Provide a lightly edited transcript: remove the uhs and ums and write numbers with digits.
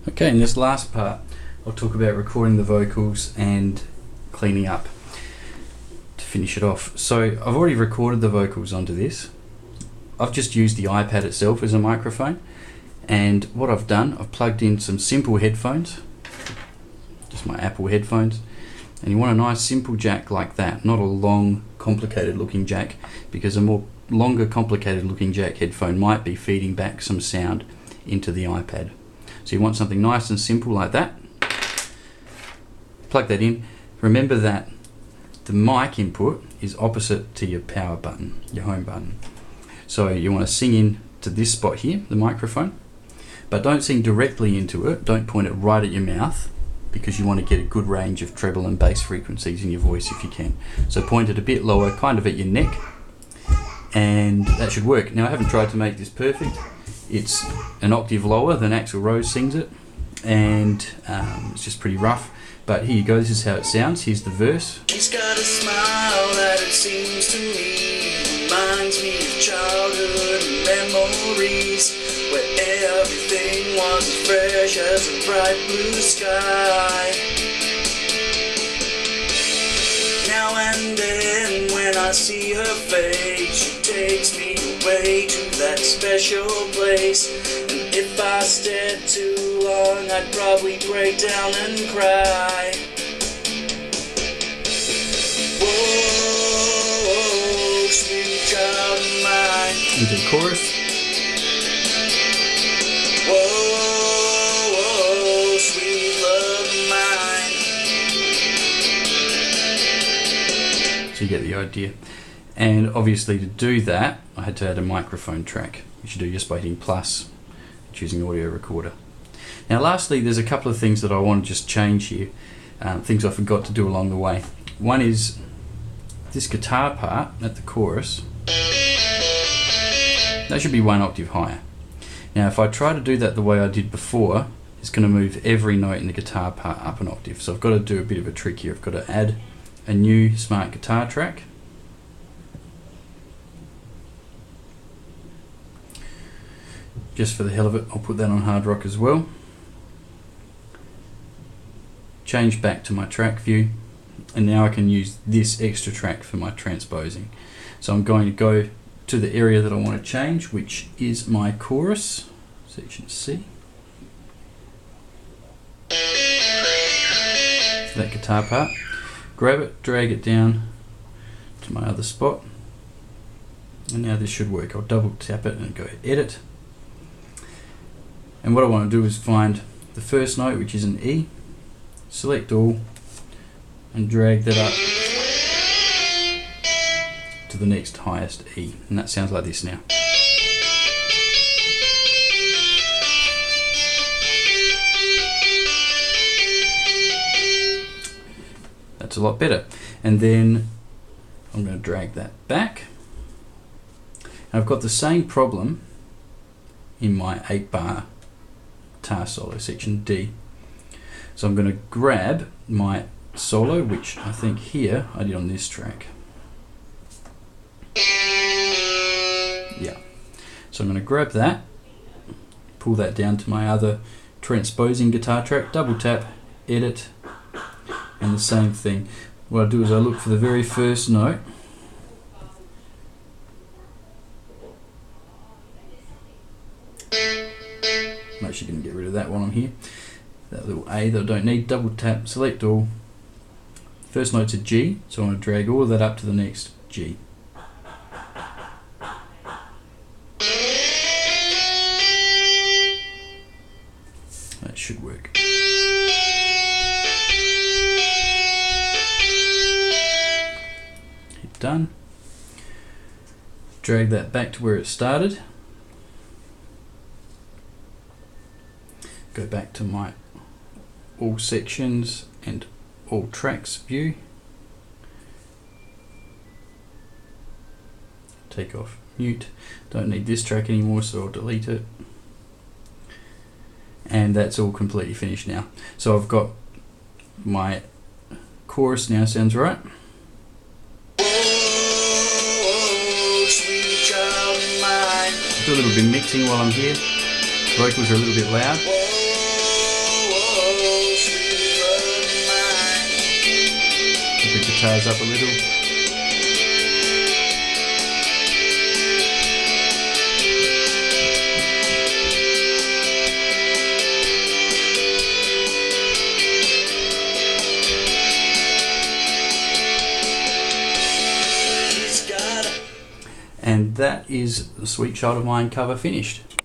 Okay, in this last part I'll talk about recording the vocals and cleaning up to finish it off. So I've already recorded the vocals onto this. I've just used the iPad itself as a microphone, and what I've done, I've plugged in some simple headphones, just my Apple headphones, and you want a nice simple jack like that, not a long complicated looking jack, because a more longer complicated looking jack headphone might be feeding back some sound into the iPad. So you want something nice and simple like that. Plug that in. Remember that the mic input is opposite to your power button, your home button. So you want to sing in to this spot here, the microphone, but don't sing directly into it. Don't point it right at your mouth, because you want to get a good range of treble and bass frequencies in your voice if you can. So point it a bit lower, kind of at your neck, and that should work. Now I haven't tried to make this perfect. It's an octave lower than Axl Rose sings it, and it's just pretty rough. But here you go, this is how it sounds. Here's the verse. He's got a smile that it seems to me reminds me of childhood memories, where everything was as fresh as a bright blue sky. Now and then when I see her face, she takes me away to that special place. And if I stared too long, I'd probably break down and cry. Whoa, sweet child of mine. Into the chorus. Whoa, sweet love of mine. So you get the idea. And obviously to do that, I had to add a microphone track, which you do just by hitting plus, choosing audio recorder. Now lastly, there's a couple of things that I want to just change here, things I forgot to do along the way. One is this guitar part at the chorus, that should be one octave higher. Now if I try to do that the way I did before, it's going to move every note in the guitar part up an octave. So I've got to do a bit of a trick here. I've got to add a new smart guitar track. Just for the hell of it, I'll put that on Hard Rock as well. Change back to my track view, and now I can use this extra track for my transposing. So I'm going to go to the area that I want to change, which is my chorus, section C. That guitar part. Grab it, drag it down to my other spot, and now this should work. I'll double tap it and go edit. And what I want to do is find the first note, which is an E, select all, and drag that up to the next highest E. And that sounds like this now. That's a lot better. And then I'm going to drag that back. And I've got the same problem in my 8-bar guitar solo, section D. So I'm going to grab my solo, which I think here I did on this track. Yeah. So I'm going to grab that, pull that down to my other transposing guitar track, double tap, edit, and the same thing. What I do is I look for the very first note, I'm actually going to get rid of that one on here, that little A that I don't need. Double tap, select all. First note's a G, so I want to drag all of that up to the next G. That should work. Hit done. Drag that back to where it started. Go back to my all sections and all tracks view. Take off mute. Don't need this track anymore, so I'll delete it. And that's all completely finished now. So I've got my chorus now, sounds right. Do a little bit of mixing while I'm here. Vocals are a little bit loud. guitars up a little. And that is the Sweet Child of Mine cover finished.